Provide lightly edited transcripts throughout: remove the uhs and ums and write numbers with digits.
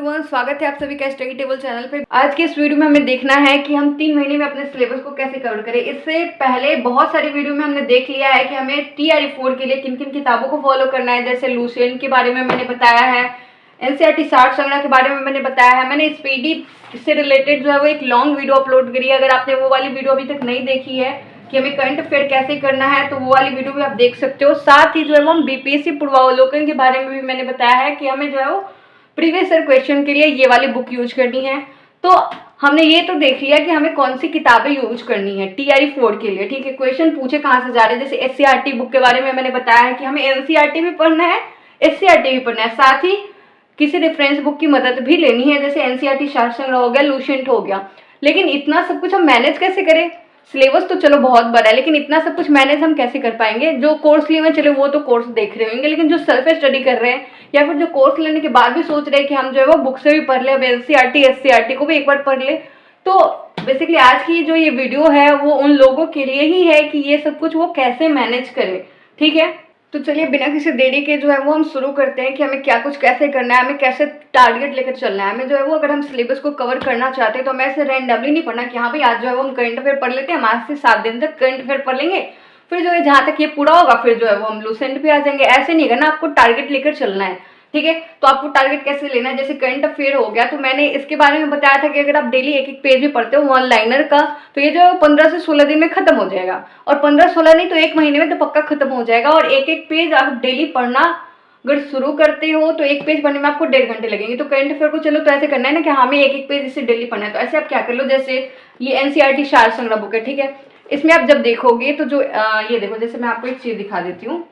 Everyone, स्वागत है आप सभी का स्टडी टेबल चैनल पे। आज के इस वीडियो में हमें देखना है कि हम 3 महीने में अपने सिलेबस को कैसे कवर करें। इससे पहले बहुत सारी वीडियो में हमने देख लिया है कि हमें टीआरई 4 के लिए किन किन किताबों को फॉलो करना है। जैसे लुसेंट के बारे में मैंने बताया है, एनसीईआरटी 60 संग्रह के बारे में मैंने बताया है। मैंने स्पीडी से रिलेटेड जो है वो एक लॉन्ग वीडियो अपलोड करी है। अगर आपने वो वाली वीडियो अभी तक नहीं देखी है कि हमें करंट अफेयर कैसे करना है, तो वो वाली वीडियो भी आप देख सकते हो। साथ ही जो है वो हम बीपीएससी पूर्वावलोकन के बारे में भी मैंने बताया है कि हमें जो है वो प्रीवियस ईयर क्वेश्चन के लिए ये वाली बुक यूज करनी है। तो हमने ये तो देख लिया कि हमें कौन सी किताबें यूज करनी है टीआरई 4 के लिए। ठीक है, क्वेश्चन पूछे कहाँ से जा रहे हैं। जैसे एससीईआरटी बुक के बारे में मैंने बताया है कि हमें एनसीईआरटी भी पढ़ना है, एससीईआरटी भी पढ़ना है, साथ ही किसी रेफरेंस बुक की मदद भी लेनी है। जैसे एनसीईआरटी शास्त्र संग्रह हो गया, लुसेंट हो गया। लेकिन इतना सब कुछ हम मैनेज कैसे करें? सिलेबस तो चलो बहुत बड़ा है, लेकिन इतना सब कुछ मैनेज हम कैसे कर पाएंगे? जो कोर्स लिए हुए चलो वो तो कोर्स देख रहे होंगे, लेकिन जो सेल्फ स्टडी कर रहे हैं या फिर जो कोर्स लेने के बाद भी सोच रहे हैं कि हम जो है वो बुक से भी पढ़ ले, अब एनसीईआरटी एससीईआरटी को भी एक बार पढ़ ले, तो बेसिकली आज की जो ये वीडियो है वो उन लोगों के लिए ही है कि ये सब कुछ वो कैसे मैनेज करें। ठीक है, तो चलिए बिना किसी देरी के जो है वो हम शुरू करते हैं कि हमें क्या कुछ कैसे करना है, हमें कैसे टारगेट लेकर चलना है। हमें जो है वो अगर हम सिलेबस को कवर करना चाहते हैं तो हमें ऐसे रैंडमली नहीं पढ़ना कि हाँ भाई आज जो है वो हम करंट अफेयर पढ़ लेते हैं, हम आज से 7 दिन तक करंट अफेयर पढ़ लेंगे, फिर जो है जहाँ तक ये पूरा होगा फिर जो है वो हम लुसेंट पे आ जाएंगे। ऐसे नहीं करना, आपको टारगेट लेकर चलना है। ठीक है, तो आपको टारगेट कैसे लेना है? जैसे करंट अफेयर हो गया तो मैंने इसके बारे में बताया था कि अगर आप डेली एक एक पेज भी पढ़ते हो वन लाइनर का, तो ये जो 15 से 16 दिन में खत्म हो जाएगा। और 15-16 नहीं तो 1 महीने में तो पक्का खत्म हो जाएगा। और एक एक पेज आप डेली पढ़ना अगर शुरू करते हो तो एक पेज पढ़ने में आपको 1.5 घंटे लगेंगे। तो करंट अफेयर को चलो तो ऐसे करना है ना कि हमें एक एक पेज इससे डेली पढ़ना है। तो ऐसे आप क्या कर लो, जैसे ये एनसीईआरटी शास्त्र संग्रह बुक है, ठीक है, इसमें आप जब देखोगे तो जो ये देखो, जैसे मैं आपको एक चीज दिखा देती हूँ।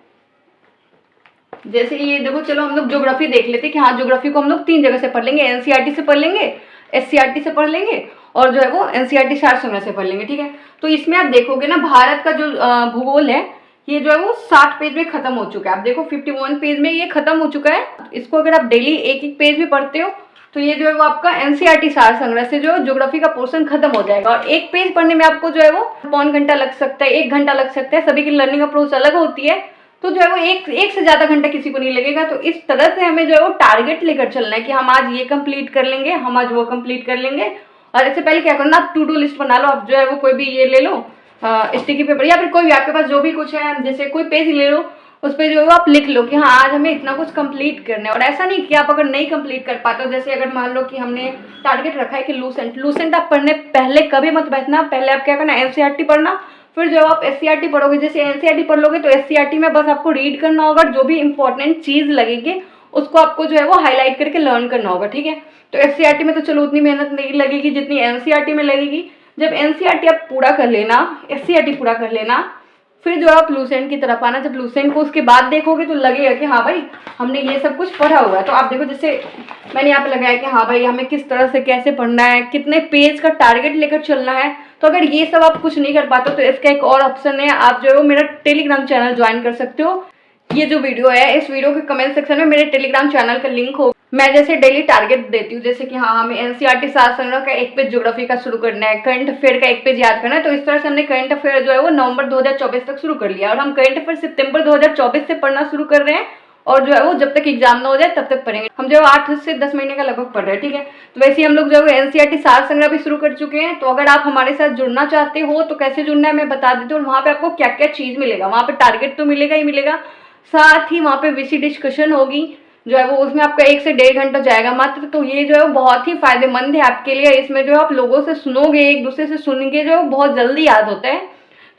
जैसे ये देखो, चलो हम लोग ज्योग्राफी देख लेते हैं कि हाँ ज्योग्राफी को हम लोग 3 जगह से पढ़ लेंगे, एनसीईआरटी से पढ़ लेंगे, एससीईआरटी से पढ़ लेंगे और जो है वो एनसीईआरटी शास्त्र संग्रह से पढ़ लेंगे। ठीक है, तो इसमें आप देखोगे ना भारत का जो भूगोल है ये जो है वो 60 पेज में खत्म हो चुका है। आप देखो 51 पेज में ये खत्म हो चुका है। इसको अगर आप डेली एक एक पेज भी पढ़ते हो तो ये जो है वो आपका एनसीईआरटी शास्त्र संग्रह से जो है ज्योग्राफी का पोर्शन खत्म हो जाएगा। और एक पेज पढ़ने में आपको जो है वो पौन घंटा लग सकता है, 1 घंटा लग सकता है। सभी की लर्निंग अप्रोच अलग होती है, तो जो है वो एक से ज्यादा घंटा किसी को नहीं लगेगा। तो इस तरह से हमें जो है वो टारगेट लेकर चलना है कि हम आज ये कंप्लीट कर लेंगे, हम आज वो कंप्लीट कर लेंगे। और इससे पहले क्या करना, आप टू डू लिस्ट बना लो। आप जो है वो कोई भी ये ले लो स्टिकी पेपर या फिर कोई भी आपके पास जो भी कुछ है, जैसे कोई पेज ले लो, उस पर जो है वो आप लिख लो कि हाँ आज हमें इतना कुछ कंप्लीट करना है। और ऐसा नहीं कि आप अगर नहीं कंप्लीट कर पाते हो, जैसे अगर मान लो कि हमने टारगेट रखा है कि लुसेंट आप पढ़ने पहले कभी मत बैठना। पहले आप क्या करना, एनसीईआरटी पढ़ना, फिर जो आप एससीईआरटी पढ़ोगे। जैसे एनसीईआरटी पढ़ लोगे तो एससीईआरटी में बस आपको रीड करना होगा, जो भी इंपॉर्टेंट चीज लगेगी उसको आपको जो है वो हाईलाइट करके लर्न करना होगा। ठीक है, तो एससीईआरटी में तो चलो उतनी मेहनत नहीं लगेगी जितनी एनसीईआरटी में लगेगी। जब एनसीईआरटी आप पूरा कर लेना, एससीईआरटी पूरा कर लेना, फिर जो आप लुसेंट की तरफ आना। जब लुसेंट को उसके बाद देखोगे तो लगेगा कि हाँ भाई हमने ये सब कुछ पढ़ा हुआ है। तो आप देखो, जैसे मैंने यहाँ पे लगाया कि हाँ भाई हमें किस तरह से कैसे पढ़ना है, कितने पेज का टारगेट लेकर चलना है। तो अगर ये सब आप कुछ नहीं कर पाते हो तो इसका एक और ऑप्शन है, आप जो है वो मेरा टेलीग्राम चैनल ज्वाइन कर सकते हो। ये जो वीडियो है इस वीडियो के कमेंट सेक्शन में मेरे टेलीग्राम चैनल का लिंक हो। मैं जैसे डेली टारगेट देती हूँ, जैसे कि हाँ हमें एनसीईआरटी शास्त्र संग्रह का 1 पेज ज्योग्राफी का शुरू करना है, करंट अफेयर का 1 पेज याद करना है। तो इस तरह से हमने करंट अफेयर जो है वो नवंबर 2024 तक शुरू कर लिया और हम करंट अफेयर सितंबर 2024 से पढ़ना शुरू कर रहे हैं। और जो है वो जब तक एग्जाम ना हो जाए तब तक पढ़ेंगे। हम जो है 8 से 10 महीने का लगभग पढ़ रहे हैं। ठीक है, तो वैसे ही हम लोग जो है एनसीईआरटी शास्त्र संग्रह भी शुरू कर चुके हैं। तो अगर आप हमारे साथ जुड़ना चाहते हो तो कैसे जुड़ना है मैं बता देती हूँ। और वहाँ पे आपको क्या क्या चीज मिलेगा, वहाँ पे टारगेट तो मिलेगा ही मिलेगा, साथ ही वहाँ पे वीसी डिस्कशन होगी जो है वो, उसमें आपका 1 से 1.5 घंटा जाएगा मात्र। तो ये जो है वो बहुत ही फायदेमंद है आपके लिए। इसमें जो आप लोगों से सुनोगे, एक दूसरे से सुनेंगे, जो बहुत जल्दी याद होता है,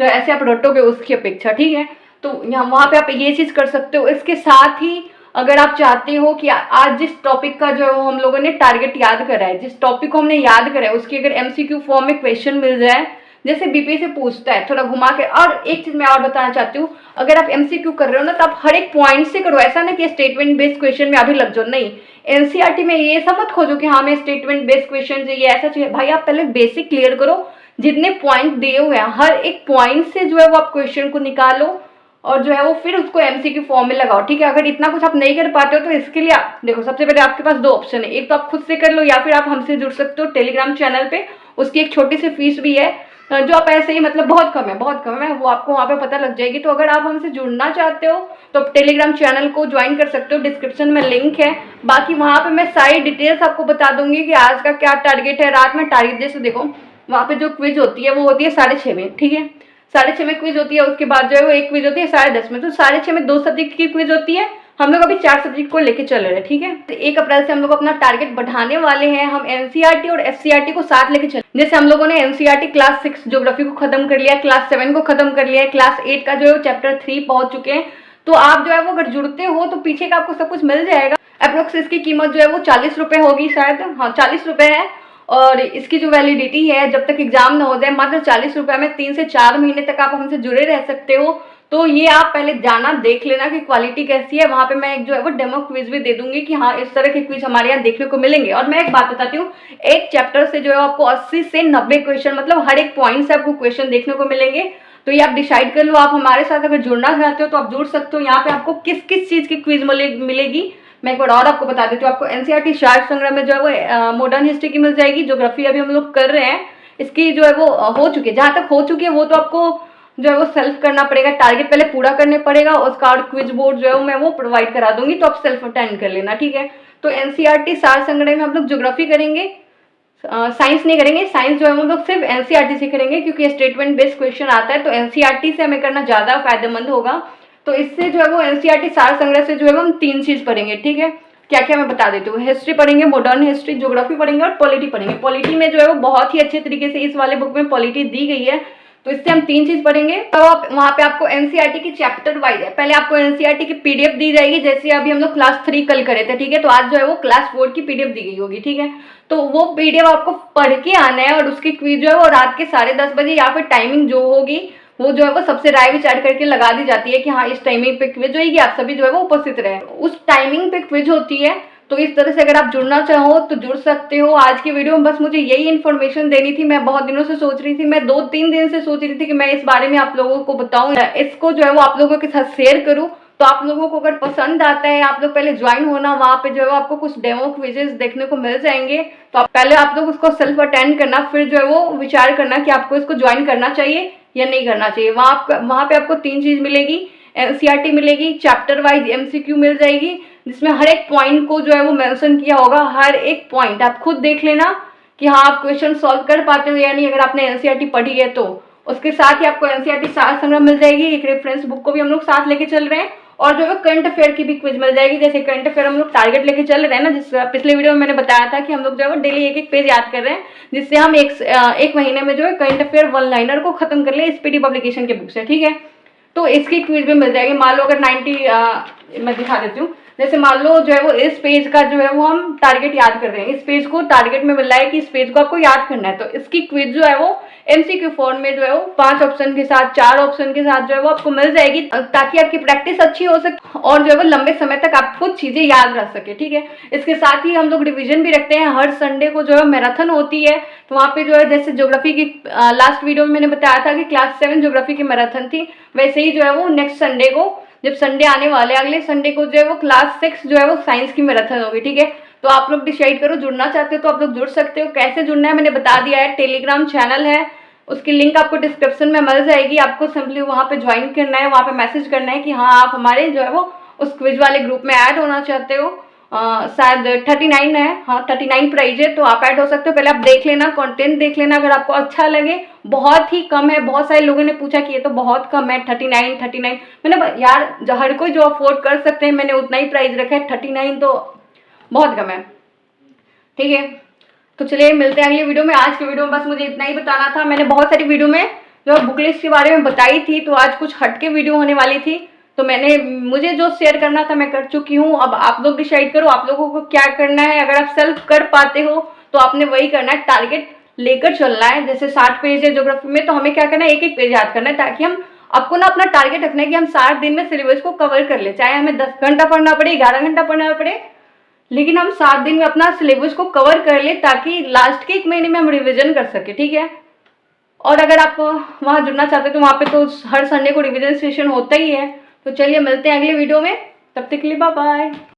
जो ऐसे आप रटोगे उसकी अपेक्षा। ठीक है, तो यहाँ वहाँ पे आप ये चीज कर सकते हो। इसके साथ ही अगर आप चाहते हो कि आज जिस टॉपिक का जो है हम लोगों ने टारगेट याद करा है, जिस टॉपिक को हमने याद करा है उसकी अगर एमसीक्यू फॉर्म में क्वेश्चन मिल जाए, जैसे बीपीएससी पूछता है थोड़ा घुमा के। और एक चीज मैं और बताना चाहती हूँ, अगर आप एमसीक्यू कर रहे हो ना तो आप हर एक पॉइंट से करो। ऐसा ना कि स्टेटमेंट बेस्ड क्वेश्चन में अभी लग जाओ, नहीं। एनसीईआरटी में ये सब मत खोजो कि हाँ मैं स्टेटमेंट बेस्ड क्वेश्चन चाहिए, ऐसा चाहिए। भाई आप पहले बेसिक क्लियर करो, जितने पॉइंट दिए हुए हैं हर एक पॉइंट से जो है वो आप क्वेश्चन को निकालो और जो है वो फिर उसको एमसीक्यू फॉर्म में लगाओ। ठीक है, अगर इतना कुछ आप नहीं कर पाते हो तो इसके लिए आप देखो, सबसे पहले आपके पास 2 ऑप्शन है, एक तो आप खुद से कर लो या फिर आप हमसे जुड़ सकते हो टेलीग्राम चैनल पे। उसकी एक छोटी सी फीस भी है, जो आप ऐसे ही मतलब बहुत कम है, बहुत कम है, वो आपको वहाँ पे पता लग जाएगी। तो अगर आप हमसे जुड़ना चाहते हो तो टेलीग्राम चैनल को ज्वाइन कर सकते हो, डिस्क्रिप्शन में लिंक है। बाकी वहाँ पे मैं सारी डिटेल्स आपको बता दूंगी कि आज का क्या टारगेट है। रात में टारगेट जैसे देखो, वहाँ पे जो क्विज होती है वो होती है 6:30 में, ठीक है, 6:30 में क्विज होती है। उसके बाद जो है वो एक क्विज होती है 10:30 में। तो 6:30 में 2 सब्जेक्ट की क्विज होती है। हम लोग अभी 4 सब्जेक्ट को लेके चल रहे हैं, ठीक है। तो 1 अप्रैल से हम लोग अपना टारगेट बढ़ाने वाले हैं। हम एनसीईआरटी और एससीईआरटी को साथ लेके चल, जैसे हम लोगों ने एनसीईआरटी क्लास 6 ज्योग्राफी को खत्म कर लिया, क्लास 7 को खत्म कर लिया है, क्लास 8 का जो है चैप्टर 3 पहुंच चुके हैं। तो आप जो है वो अगर जुड़ते हो तो पीछे का आपको सब कुछ मिल जाएगा। अप्रोक्स इसकी कीमत जो है वो 40 रुपए होगी शायद, हाँ 40 रुपए है। और इसकी जो वैलिडिटी है जब तक एग्जाम ना हो जाए, मात्र 40 रुपए में 3 से 4 महीने तक आप हमसे जुड़े रह सकते हो। तो ये आप पहले जाना देख लेना कि क्वालिटी कैसी है। वहां पे मैं एक जो है वो डेमो क्विज भी दे दूंगी कि हाँ इस तरह के क्विज हमारे यहाँ देखने को मिलेंगे। और मैं एक बात बताती हूँ, एक चैप्टर से जो है आपको 80 से 90 क्वेश्चन, मतलब हर एक पॉइंट से आपको क्वेश्चन देखने को मिलेंगे। तो ये आप डिसाइड कर लो, आप हमारे साथ अगर जुड़ना चाहते हो तो आप जुड़ सकते हो। यहाँ पे आपको किस किस चीज की क्विज मिलेगी मैं एक बार और आपको बता देती हूँ। आपको एनसीईआरटी सार संग्रह में जो है वो मॉडर्न हिस्ट्री की मिल जाएगी। ज्योग्राफी अभी हम लोग कर रहे हैं, इसकी जो है वो हो चुकी है, जहां तक हो चुकी है वो तो आपको जो है वो सेल्फ करना पड़ेगा, टारगेट पहले पूरा करने पड़ेगा। उसका और क्विज बोर्ड जो है मैं वो प्रोवाइड करा दूंगी, तो आप सेल्फ अटेंड कर लेना, ठीक है। तो एनसीईआरटी सार संग्रह में हम लोग ज्योग्राफी करेंगे, साइंस नहीं करेंगे। साइंस जो है हम लोग सिर्फ एनसीईआरटी से करेंगे, क्योंकि स्टेटमेंट बेस्ड क्वेश्चन आता है, तो एनसीईआरटी से हमें करना ज्यादा फायदेमंद होगा। तो इससे जो है वो एनसीईआरटी सार संग्रह से जो है हम 3 चीज पढ़ेंगे, ठीक है। क्या क्या मैं बता देती हूँ, हिस्ट्री पढ़ेंगे, मॉडर्न हिस्ट्री, ज्योग्राफी पढ़ेंगे और पॉलिटी पढ़ेंगे। पॉलिटी में जो है वो बहुत ही अच्छे तरीके से इस वाले बुक में पॉलिटी दी गई है। तो इससे हम 3 चीज पढ़ेंगे। तो आप वहां पे आपको एनसीईआरटी की चैप्टर वाइज है, पहले आपको एनसीईआरटी की पीडीएफ दी जाएगी, जैसे अभी हम लोग क्लास 3 कल करे थे, ठीक है। तो आज जो है वो क्लास 4 की पीडीएफ दी गई होगी, ठीक है। तो वो पीडीएफ आपको पढ़ के आना है, और उसकी क्विज जो है वो रात के 10:30 बजे या फिर टाइमिंग जो होगी वो जो है वो सबसे राय विचार करके लगा दी जाती है कि हाँ इस टाइमिंग पे क्विज होगी, आप सभी जो है वो उपस्थित रहे। उस टाइमिंग पे क्विज होती है। तो इस तरह से अगर आप जुड़ना चाहो तो जुड़ सकते हो। आज की वीडियो में बस मुझे यही इन्फॉर्मेशन देनी थी। मैं बहुत दिनों से सोच रही थी, मैं 2-3 दिन से सोच रही थी कि मैं इस बारे में आप लोगों को बताऊं, इसको जो है वो आप लोगों के साथ शेयर करूं। तो आप लोगों को अगर पसंद आता है, आप लोग पहले ज्वाइन होना, वहां पे जो है आपको कुछ डेमो क्विजेस देखने को मिल जाएंगे। तो पहले आप लोग उसको सेल्फ अटेंड करना, फिर जो है वो विचार करना कि आपको इसको ज्वाइन करना चाहिए या नहीं करना चाहिए। वहां पे आपको 3 चीज मिलेगी, एनसीईआरटी मिलेगी, चैप्टर वाइज एमसीक्यू मिल जाएगी, जिसमें हर एक पॉइंट को जो है वो मेंशन किया होगा। हर एक पॉइंट आप खुद देख लेना कि हाँ आप क्वेश्चन सॉल्व कर पाते हो या नहीं, अगर आपने एनसीईआरटी पढ़ी है तो। उसके साथ ही आपको एनसीईआरटी सार संग्रह मिल जाएगी, एक रेफरेंस बुक को भी हम लोग साथ लेके चल रहे हैं, और जो है करंट अफेयर की भी क्विज मिल जाएगी। जैसे करंट अफेयर हम लोग टारगेट लेके चल रहे हैं ना, जिस पिछले वीडियो में मैंने बताया था कि हम लोग जो है वो डेली एक पेज याद कर रहे हैं, जिससे हम एक महीने में जो है करंट अफेयर 1 लाइनर को खत्म कर ले स्पीडी पब्लिकेशन के बुक से, ठीक है। तो इसकी क्विज भी मिल जाएगी। मान लो अगर 90 मैं दिखा देती हूँ, जैसे मान लो जो है वो इस पेज का जो है वो हम टारगेट याद कर रहे हैं, इस पेज को टारगेट में मिल रहा है कि इस पेज को आपको याद करना है। तो इसकी क्विज जो है वो एमसीक्यू फॉर्म में जो है वो 5 ऑप्शन के साथ, 4 ऑप्शन के साथ जो है वो आपको मिल जाएगी, ताकि आपकी प्रैक्टिस अच्छी हो सके और जो है वो लंबे समय तक आप खुद चीजें याद रख सके, ठीक है। इसके साथ ही हम लोग रिविजन भी रखते हैं। हर संडे को जो है मैराथन होती है, तो वहाँ पे जो है जैसे ज्योग्राफी की लास्ट वीडियो में मैंने बताया था कि क्लास 7 ज्योग्राफी की मैराथन थी, वैसे ही जो है वो नेक्स्ट संडे को, जब संडे आने वाले अगले संडे को जो है वो क्लास 6 जो है वो साइंस की मैराथन होगी, ठीक है। तो आप लोग डिसाइड करो, जुड़ना चाहते हो तो आप लोग जुड़ सकते हो। कैसे जुड़ना है मैंने बता दिया है, टेलीग्राम चैनल है, उसकी लिंक आपको डिस्क्रिप्शन में मिल जाएगी। आपको सिंपली वहां पे ज्वाइन करना है, वहां पे मैसेज करना है कि हाँ आप हमारे जो है वो उस क्विज वाले ग्रुप में ऐड होना चाहते हो। शायद 39 है, हाँ 39 प्राइज है, तो आप ऐड हो सकते हो। पहले आप देख लेना, कंटेंट देख लेना, अगर आपको अच्छा लगे। बहुत ही कम है, बहुत सारे लोगों ने पूछा कि ये तो बहुत कम है 39। मैंने यार हर कोई जो अफोर्ड कर सकते हैं, मैंने उतना ही प्राइस रखा है, 39 तो बहुत कम है, ठीक है। तो चलिए मिलते हैं अगली वीडियो में। आज की वीडियो में बस मुझे इतना ही बताना था। मैंने बहुत सारी वीडियो में जो बुक लिस्ट के बारे में बताई थी, तो आज कुछ हटके वीडियो होने वाली थी, तो मुझे जो शेयर करना था मैं कर चुकी हूँ। अब आप लोग डिसाइड करो आप लोगों को क्या करना है। अगर आप सेल्फ कर पाते हो तो आपने वही करना है, टारगेट लेकर चलना है। जैसे 60 पेज है ज्योग्राफी में, तो हमें क्या करना है, एक पेज याद करना है, ताकि हम आपको ना अपना टारगेट रखना है कि हम 60 दिन में सिलेबस को कवर कर ले। चाहे हमें 10 घंटा पढ़ना पड़े, 11 घंटा पढ़ना पड़े, लेकिन हम 7 दिन में अपना सिलेबस को कवर कर ले, ताकि लास्ट के 1 महीने में हम रिविजन कर सके, ठीक है। और अगर आप वहां जुड़ना चाहते हो तो वहां पे तो हर संडे को रिविजन सेशन होता ही है। तो चलिए मिलते हैं अगले वीडियो में, तब तक के लिए बाय बाय।